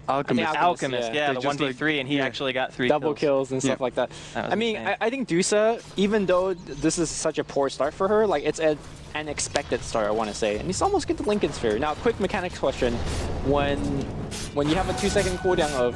Alchemist. Alchemist, yeah, They the just, 1v3, and he actually got 3 double kills and stuff like that. That was I mean, insane. I think Dusa, even though this is such a poor start for her, like it's an expected start, I want to say, and he's almost get the Lincoln Sphere. Now, quick mechanics question: when you have a 2-second cooldown of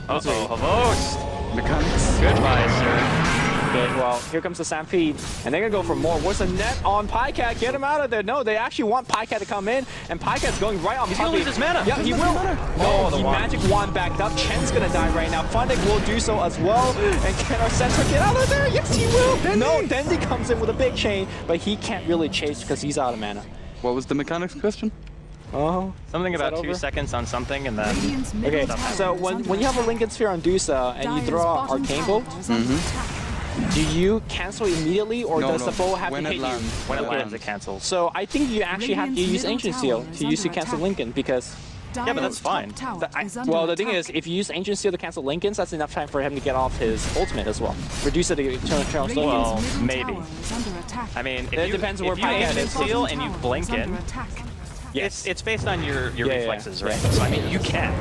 Havost! Mechanics. Goodbye, sir. Okay, well, here comes the Stampede, and they're gonna go for more. What's the net on Pycat? Get him out of there. No, they actually want Pycat to come in, and Pycat's going right on He's gonna Puppy. lose his mana. Yeah, he will. Oh, No, the he wand. magic wand backed up. Chen's gonna die right now. Fundic will do so as well. And can our center get out of there? Yes, he will. No, Dendi comes in with a big chain, but he can't really chase because he's out of mana. What was the mechanics question? Oh, Something Is about that 2 over? seconds on something, and then Radiant's middle okay. tower So is when under you have a attack. Lincoln Sphere on Dusa and you Dire's draw bottom Arcane tower Bolt, is under attack. do you cancel immediately or No, does the bow have when to it hit lands. you? when it lands, it cancels. So I think you actually have to Radiant's use middle Ancient tower Seal is to use to under cancel attack. Lincoln because but that's Dire's top fine. tower is under well, the thing attack. is, if you use Ancient Seal to cancel Lincolns, that's enough time for him to get off his ultimate as well. Reduce it to Eternal Storm. Well, Radiant's middle maybe. tower is under attack. I mean, It if you, depends where if you Pycat ancient is. seal Bottom and you tower blink is under in, attack. it's based on your Yeah, reflexes, yeah. right? So I mean, you can.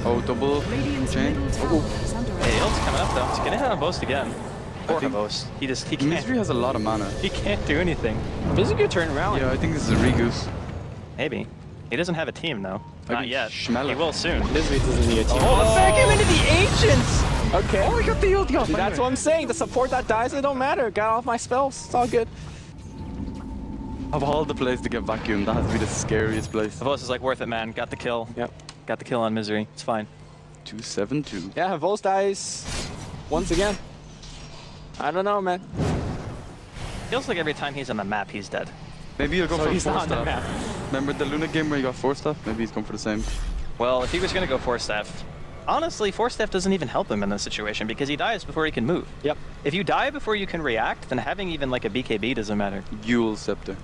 Oh, double Radiant's chain. middle tower is under Hey, attack. ult's coming up though. It's gonna hit on Havost again. Poor think- Havost. He can't. Misery has a lot of mana. He can't do anything. This is a good turnaround. Yeah, I think this is a regoose. Maybe. He doesn't have a team though. Not Maybe yet. Schmeller. He will soon. Misery doesn't need a team. Oh, back him into the Ancients! Okay. Oh, he got the ulti off. That's what I'm saying. The support that dies, it don't matter. Got off my spells. It's all good. Of all the places to get vacuumed, that has to be the scariest place. Havost is like worth it, man. Got the kill. Yep. Got the kill on Misery. It's fine. 272. Yeah, Vos dies once again. I don't know, man. Feels like every time he's on the map, he's dead. Maybe he'll go So for he's 4 not on the staff. map. Remember the Luna game where he got 4 staff? Maybe he's going for the same. Well, if he was gonna go 4-staff, honestly, 4-staff doesn't even help him in this situation because he dies before he can move. Yep. If you die before you can react, then having even like a BKB doesn't matter. Yule Scepter.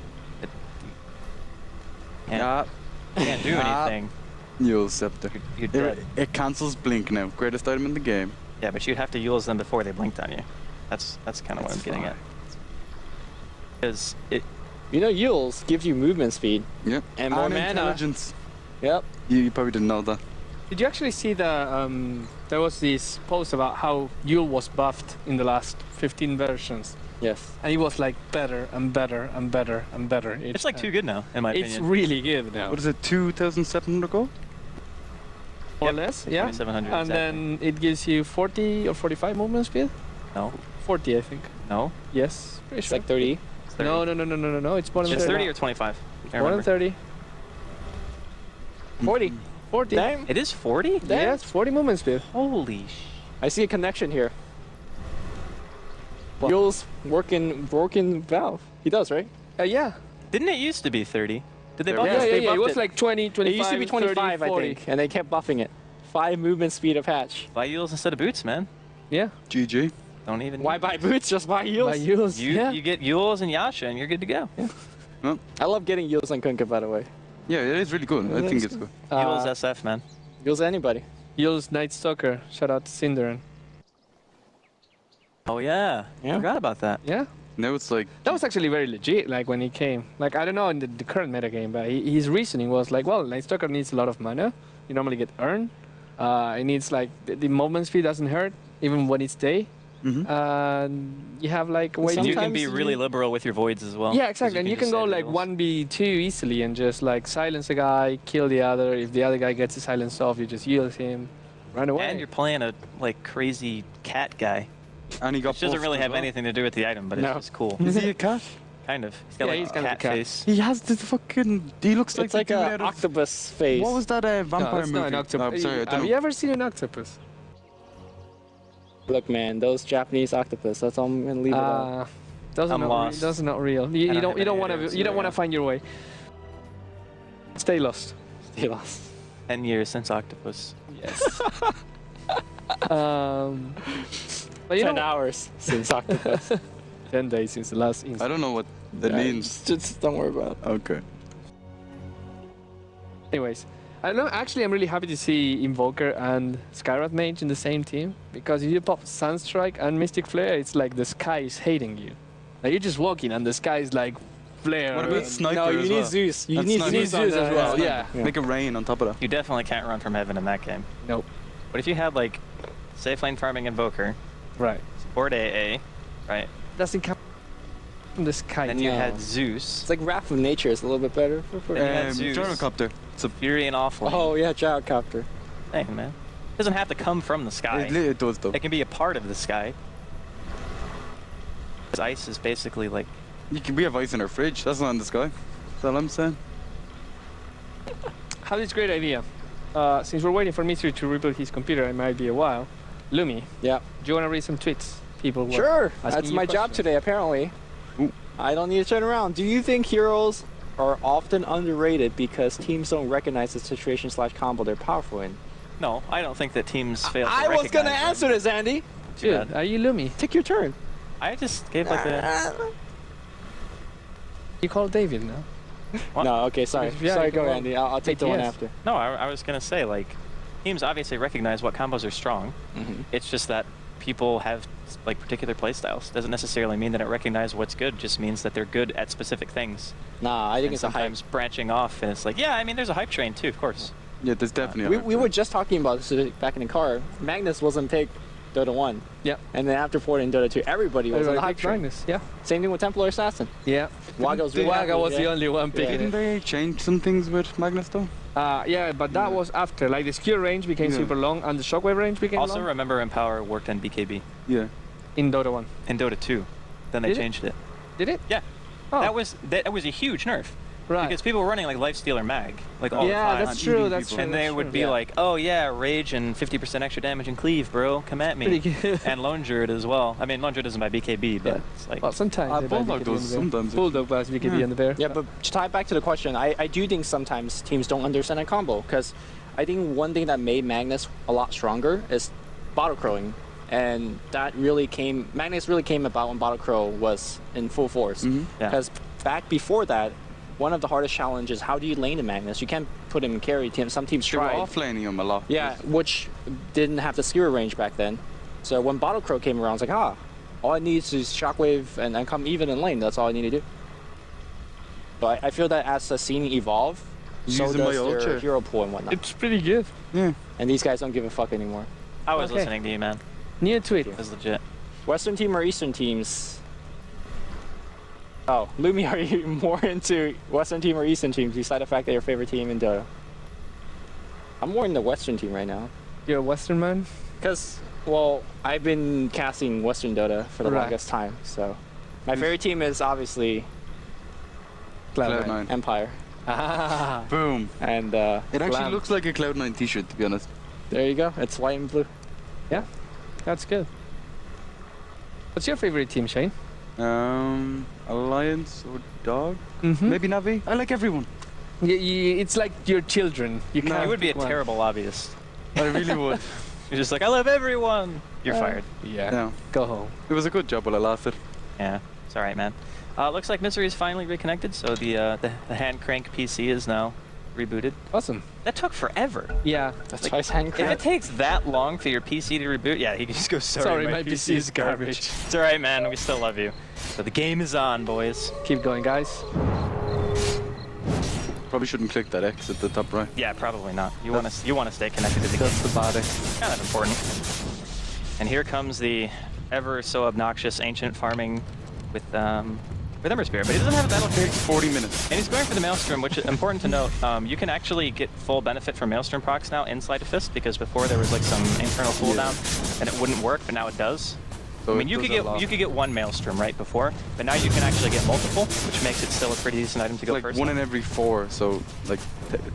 Can't do Ah. anything. Yule Scepter. You're dead. It cancels Blink now. Greatest item in the game. Yeah, but you'd have to use them before they blinked on you. That's kind of what I'm That's getting fine. at. Because it. You know, Yules gives you movement speed. Yep. And more mana. intelligence. Yep. You probably didn't know that. Did you actually see the there was this post about how Yule was buffed in the last 15 versions, Yes. and he was like better and better and better and better. It's like too good now, in my It's opinion. really good now. What is it, 2,700 gold? More or less, yeah. 2,700 And exactly. then it gives you 40 or 45 movement speed. No, 40, I think. no. Yes, pretty It's sure. like 30. It's 30. No. It's more than It's 30. 30 or 25. I More than remember. 30. 40. 40. Damn. It is 40? Yes, 40 movement speed. Holy sh. I see a connection here. Yules working Valve. He does, right? Yeah. Didn't it used to be 30? Did they Yeah, buff Yeah, it? yeah, they yeah. It buffed was it. like 20, 25, It used to be 25, 30, 40. I think, and they kept buffing it. 5 movement speed of hatch. Buy Yules instead of boots, man. Yeah. GG. Don't even. Why buy boots? Just buy Yules. By Yules. You yeah. get Yules and Yasha, and you're good to go. I love getting Yules on Kunkka, by the way. Yeah, it is really good. I think it's good. Yules SF, man. Yules anybody. Yules Night Stalker. Shout out to Cinderin. Oh yeah. Yeah. Forgot about that. Yeah. Now it's like That was actually very legit, like when he came. Like, I don't know in the current meta game, but his reasoning was like, well, Night Stalker needs a lot of mana. You normally get earn. It needs like, the movement speed doesn't hurt, even when it's day. You have like a way And you can Sometimes be really liberal with your voids as well. Yeah, 'cause exactly. And you can just go say like riddles. 1v2 easily and just like silence a guy, kill the other. If the other guy gets the silence off, you just yield him, run away. And you're playing a like crazy cat guy. and he got Which doesn't buffed really as have well. anything to do with the item, but No. it's just cool. Is he a cat? Kind of. He's got Yeah, like he's a kind of cat a cat. face. He has the fucking. He looks like It's like the dude an out of- octopus face. What was that No, vampire that's not movie? an octopus. I'm sorry, I Have don't you know. ever seen an octopus? Look, man, those Japanese octopus. That's all I'm gonna leave it at. Those are I'm not lost. Those are not real. I You don't don't have you don't any want idea to what's you don't going want to on. find your way. Stay lost. Stay lost. 10 years since Octopus. Yes. But you 10 know, hours since octopus. 10 days since the last I incident. don't know what that Yeah, means. Just don't worry about it. Okay. Anyways, I know. Actually, I'm really happy to see Invoker and Skywrath Mage in the same team because if you pop Sunstrike and Mystic Flare, it's like the sky is hating you. Like you're just walking and the sky is like flare. What about and- Sniper No, you as need well? Zeus. You That's need Sniper. Zeus, Zeus on as the- well, yeah. Make it rain on top of that. You definitely can't run from heaven in that game. Nope. But if you had like safe lane farming Invoker, Right. support AA, right? Doesn't come from the sky. Then you No. had Zeus, It's like Wrath of Nature is a little bit better. Then you had Zeus. Gyrocopter. It's a, Fury and Offlane. Oh yeah, Gyrocopter. Hey man. It doesn't have to come from the sky. it does though. It can be a part of the sky. 'Cause ice is basically like We have ice in our fridge. That's not in the sky. That's all I'm saying. Have this great idea. Since we're waiting for Mystery to rebuild his computer, it might be a while. Lumi, Yeah. do you want to read some tweets? People were Sure. asking That's you my job questions. today, apparently. Ooh. I don't need to turn around. Do you think heroes are often underrated because teams don't recognize the situation/combo they're powerful in? no, I don't think that teams fail to I was gonna recognize them. answer this, Andy. Too Dude, bad. are you Lumi? Take your turn. I just gave like a You call David now. What? No, okay, sorry. Yeah, sorry, go go on. Andy. I'll take the one Yes. after. No, I was gonna say like teams obviously recognize what combos are strong. Mhm. It's just that people have like particular playstyles. Doesn't necessarily mean that it recognizes what's good. Just means that they're good at specific things. Nah, I think And it's a hype. sometimes branching off, and it's like, yeah, I mean, there's a hype train too, of course. Yeah, there's definitely. We were just talking about this back in the car. Magnus wasn't picked Dota 1. Yeah. And then after porting in Dota 2, everybody was on the hype Big train. Magnus. Yeah. Same thing with Templar Assassin. Yeah. Waga's Waga was the only one Yeah. picking Didn't it. they change some things with Magnus though? Yeah, but that was after. Like the skill range became Yeah. super long and the shockwave range became Also, long remember Empower worked on BKB Yeah. in Dota 1. in Dota 2. Then they Did it? changed it. Did it? Yeah. Oh, That was a huge nerf. right. Because people were running like Lifestealer Mag, like all the yeah, time. that's true. eating That's people. true. And they that's would true. be Yeah. like, oh yeah, rage and 50% extra damage and cleave, bro. Come at me. Pretty good. And Lone Druid as well. I mean, Lone Druid isn't by BKB, but Yeah. it's like, Well, sometimes. they buy Bulldog BKB does on the bear. sometimes. Bulldog buys BKB Yeah. on the bear. Yeah, but to tie back to the question, I do think sometimes teams don't understand a combo because I think one thing that made Magnus a lot stronger is bottle crowing. And that really Magnus really came about when bottle crow was in full force. Mhm. Yeah. Because back before that, one of the hardest challenges, how do you lane the Magnus? You can't put him in carry team. Some teams They were tried. offlaning him a lot. Yeah, which didn't have the skill range back then. So when Bottle Crow came around, I was like, all I need is Shockwave and come even in lane. That's all I need to do. But I feel that as the scene evolve, so Using my does their ultra. hero pool and whatnot. It's pretty good. Yeah. And these guys don't give a fuck anymore. I was Okay. listening to you, man. New tweet. It was legit. Western team or Eastern teams? Oh, Lumi, are you more into Western team or Eastern teams? Beside the fact that your favorite team in Dota. I'm more in the Western team right now. You're a Western man. Because, well, I've been casting Western Dota for the Right. longest time, so my favorite team is obviously Cloud9. Empire, Ah. Boom. and It actually Glam. looks like a Cloud9 t-shirt, to be honest. there you go. It's white and blue. Yeah, that's good. What's your favorite team, Shane? Alliance or Dog? Mm-hmm. Maybe Navi? I like everyone. It's like your children. You No, can't. You would be a pick one. terrible lobbyist. I really would. You're just like, I love everyone. You're Uh, fired. Yeah. Yeah. Go home. It was a good job while I lasted. Yeah, it's all right, man. Looks like Misery is finally reconnected, so the hand crank PC is now rebooted. Awesome. That took forever. Yeah. That's twice hand If it crank. takes that long for your PC to reboot, yeah, he can just go, sorry, My PC is garbage. It's all right, man. We still love you. So the game is on, boys. Keep going, guys. Probably shouldn't click that X at the top right. Yeah, probably not. You want to stay connected to the game. That's the body. Kind of important. And here comes the ever so obnoxious ancient farming with Ember Spirit, but he doesn't have a battle It takes 40 minutes. and he's going for the Maelstrom, which is important to note. You can actually get full benefit from Maelstrom procs now in Sleight of Fist, because before there was like some internal cooldown and it wouldn't work, but now it does. So I mean, it you does could a lot. get one Maelstrom right before, but now you can actually get multiple, which makes it still a pretty decent item to go Like first. 1 in every 4, so like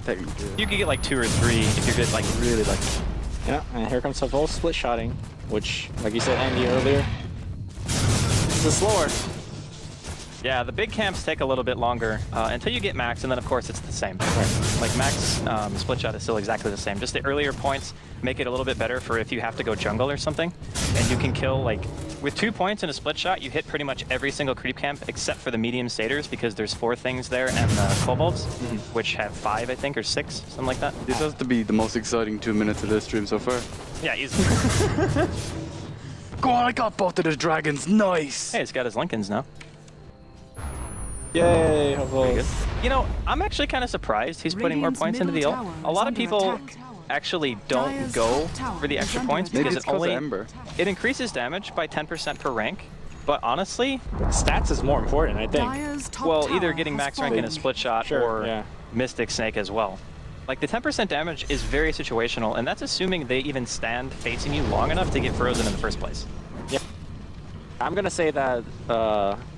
technically. You could get like 2 or 3 if you're good, like really lucky. Yeah, and here comes Savol split shotting, which, like you said, Andy, earlier, this is slower. Yeah, the big camps take a little bit longer until you get max, and then of course it's the same. Like max split shot is still exactly the same. Just the earlier points make it a little bit better for if you have to go jungle or something, and you can kill like with 2 points in a split shot, you hit pretty much every single creep camp except for the medium satyrs, because there's 4 things there, and the kobolds, which have 5, I think, or 6, something like that. This has to be the most exciting 2 minutes of this stream so far. Yeah, easily. Go on, I got both of the dragons. Nice. Hey, he's got his Lincolns now. Yay, Savol. You know, I'm actually kind of surprised he's putting more Radiant's points into the ult. middle tower A lot of is people under attack. actually don't Dire's go top tower for the is extra under points attack. Maybe because it's it 'cause of only Ember. it increases damage by 10% per rank. But honestly, Stats is more important, I think. Dire's top well, tower either getting has max rank in a fallen. split shot Sure, or yeah. Mystic Snake as well. Like the 10% damage is very situational, and that's assuming they even stand facing you long enough to get frozen in the first place. I'm gonna say that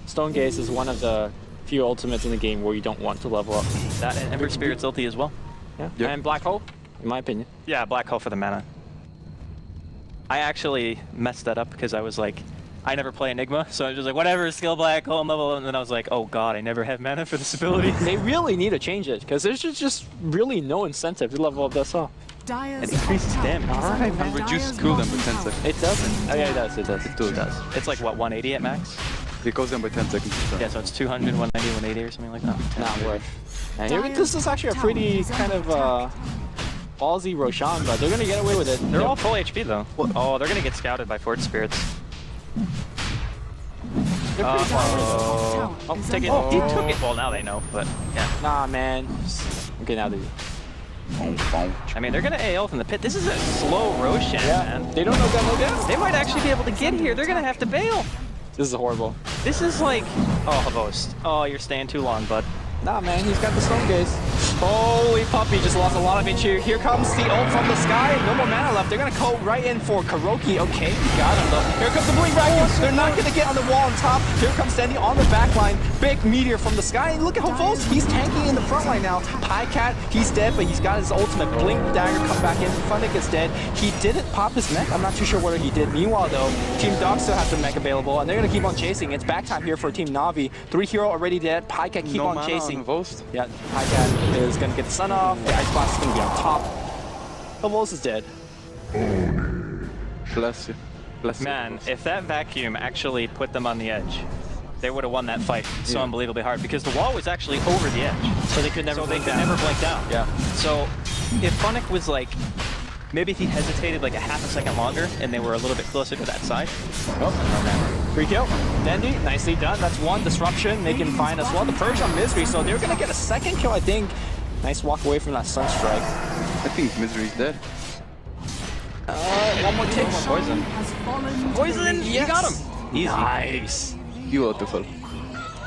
Stone Gaze is one of the few ultimates in the game where you don't want to level up. That and Ember Spirit's ulti as well. Yeah. Yeah. And Black Hole, in my opinion. Yeah, Black Hole for the mana. I actually messed that up because I was like, I never play Enigma, so I was just like, whatever, skill Black Hole, level, and then I was like, oh god, I never have mana for this ability. They really need to change it, because there's just really no incentive to level up that song. Dire's It increases top tower damage. is Alright, under man. attack. Reduces Dire's cooldown bottom by 10 tower. seconds. It doesn't. Oh yeah, it does. It does. It does. It does. It's like, what, 180 at max? It goes down by 10 seconds. Yeah, so it's 200, 190, 180 or something like that. Not worth. And here, this is actually a pretty kind of ballsy Roshan, but they're gonna get away with it. They're all full HP though. Oh, they're gonna get scouted by Fort Spirits. They're pretty Oh, Tower is take it. under He attack. took it. Well, now they know, but yeah. Nah, man. Okay, now they. I mean, they're gonna AL from the pit. This is a slow Roshan, man. They don't know gun, no gas. They might actually be able to get here. They're gonna have to bail. This is horrible. This is like, oh, Havost. Oh, you're staying too long, bud. Nah, man, he's got the Stone Gaze. Holy puppy, just lost a lot of HP. Here comes the ult from the sky. No more mana left. They're gonna go right in for Kuroki. Okay, got him though. Here comes the Blink Vacuum. They're not gonna get on the wall on top. Here comes Dendi on the back line. Big meteor from the sky. And look at Havost. He's tanking in the front line now. Pycat, he's dead, but he's got his ultimate Blink Dagger come back in. Funnick is dead. He didn't pop his mech. I'm not too sure whether he did. Meanwhile, though, Team Dog still has the mech available, and they're gonna keep on chasing. It's back time here for Team Navi. 3 hero already dead. Pycat keep No on mana chasing. on Vost. Yeah, Pycat is gonna get the sun off. The Ice Blast is gonna be on top. Havost is dead. Bless you. Bless Man, you. if that vacuum actually put them on the edge, they would have won that fight so unbelievably hard, because the wall was actually over the edge. So they could never blink down. never blink down. Yeah. So if Funnick was like, maybe if he hesitated like a half a second longer and they were a little bit closer to that side. Oh, free kill. Dendi, nicely done. That's one disruption. They can find as well the Purge on Misery, so they're gonna get a second kill, I think. Nice walk away from that Sunstrike. I think Misery's dead. One more tick. Poison. Has fallen to Poison! the You got him! Easy. Nice. You beautiful.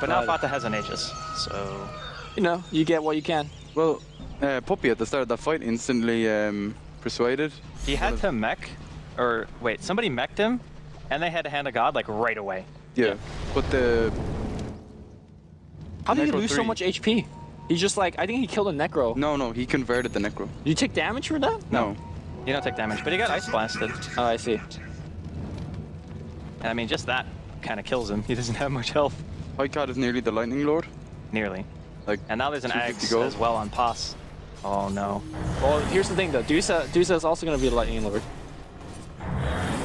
But now Fata has an Aegis, so... You know, you get what you can. Well, Puppy at the start of that fight instantly persuaded. He had to mech, or wait, somebody mech'd him, and they had to hand a god like right away. Yeah. But the How did he Necro lose so 3. much HP? He's just like, I think he killed a Necro. no, he converted the Necro. Did you take damage for that? No. You don't take damage, but he got ice blasted. Oh, I see. And I mean, just that kind of kills him. He doesn't have much health, Pycat is nearly the Lightning Lord. nearly. Like, And now there's an 250 Axe gold. as well on Pass. Oh no. Well, here's the thing though. Dusa is also going to be the Lightning Lord.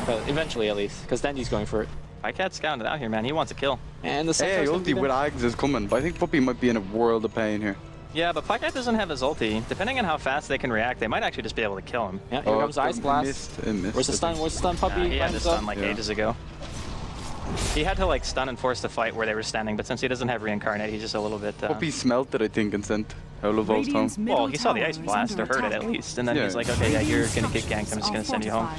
But eventually, at least, because Dendi's going for it. Pycat's scouting out here, man. He wants a kill. And the hey, Centaur's gonna be ulti there. with Ags is coming, but I think Puppy might be in a world of pain here. Yeah, but Puckeye doesn't have his ulti. Depending on how fast they can react, they might actually just be able to kill him. Yeah, here comes Ice Blast. Missed, Where's the stun? Where's the stun, puppy? He had the stun like Yeah. ages ago. He had to like stun and force the fight where they were standing, but since he doesn't have reincarnate, he's just a little bit. Puppy smelt it, I think, and sent Howl of Vol's home. Radiant's middle Well, he saw the tower ice is blast under or heard it attack. at least, and then Yeah. he's like, okay, yeah, you're gonna get ganked. I'm just gonna send you home.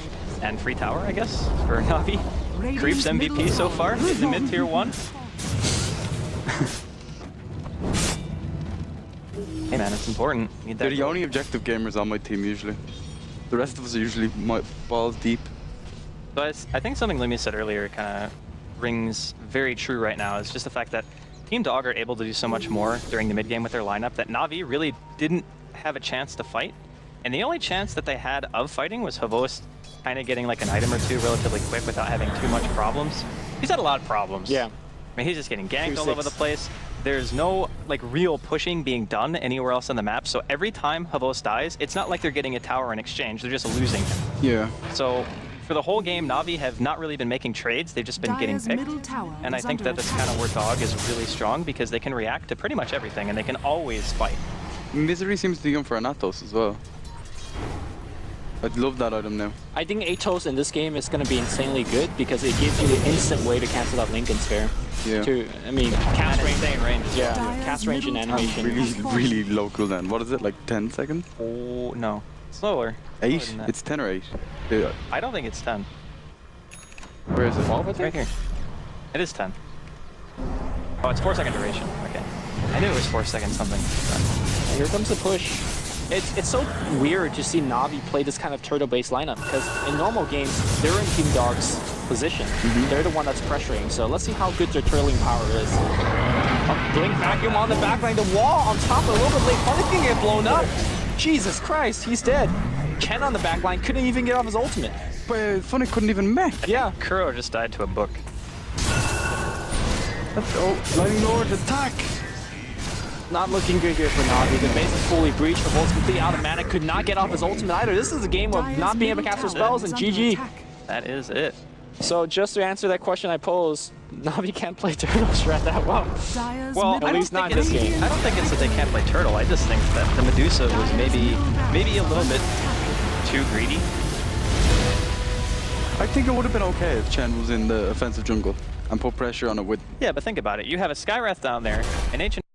And free tower, I guess, for Navi. Radiant's Creeps MVP middle so tower far in the mid tier 1. Hey man, it's important. Need They're that the goal. only objective gamers on my team usually. The rest of us are usually balls deep. So I think something Lumi said earlier kind of rings very true right now. Is just the fact that Team Dog are able to do so much more during the mid game with their lineup that Navi really didn't have a chance to fight. And the only chance that they had of fighting was Havos kind of getting like an item or two relatively quick without having too much problems. He's had a lot of problems. Yeah. I mean, he's just getting ganked 2-6. all over the place. There's no like real pushing being done anywhere else on the map. So every time Havos dies, it's not like they're getting a tower in exchange. They're just losing him. Yeah. So for the whole game, Navi have not really been making trades. They've just been getting Dire's picked. middle tower And I is think under that that's attack. kind of where Dog is really strong because they can react to pretty much everything and they can always fight. Misery seems to be going for an Atos as well. I'd love that item now. I think Atos in this game is going to be insanely good because it gives you the instant way to cancel out Lincoln Spare. Yeah. I mean, cast And range. insane range as well. Yeah, Dire's cast range and middle tower animation. Really, really low cooldown. What is it, like 10 seconds? Oh, no. Slower. 8? Slower than that. It's 10 or 8. Yeah. I don't think it's 10. Where is it? 12, I It's right think? here. It is 10. Oh, it's 4-second duration. Okay. I knew it was 4 seconds something. Here comes the push. It's so weird to see Navi play this kind of turtle-based lineup because in normal games, they're in Team Dog's position. They're the one that's pressuring. So let's see how good their turtling power is. Blink vacuum on the backline. The wall on top a little bit late. Funny thing get blown up. Jesus Christ, he's dead. Ken on the backline couldn't even get off his ultimate. But Funny couldn't even mech. Yeah. Kuro just died to a book. Lightning Lord, attack! Not looking good here for Navi. The base is fully breached. The volt's completely out of mana. Could not get off his ultimate either. This is a game of Dire's not being able to middle cast their tower spells is and under GG. attack. That is it. So just to answer that question I posed, Navi can't play Turtle Shred that well. Dire's Well, middle I don't, least not think in this it's, game. I don't think it's that they can't play Turtle. I just think that the Medusa was maybe a little bit too greedy. I think it would have been okay if Chen was in the offensive jungle and put pressure on it with. Yeah, but think about it. You have a Skywrath down there, an Ancient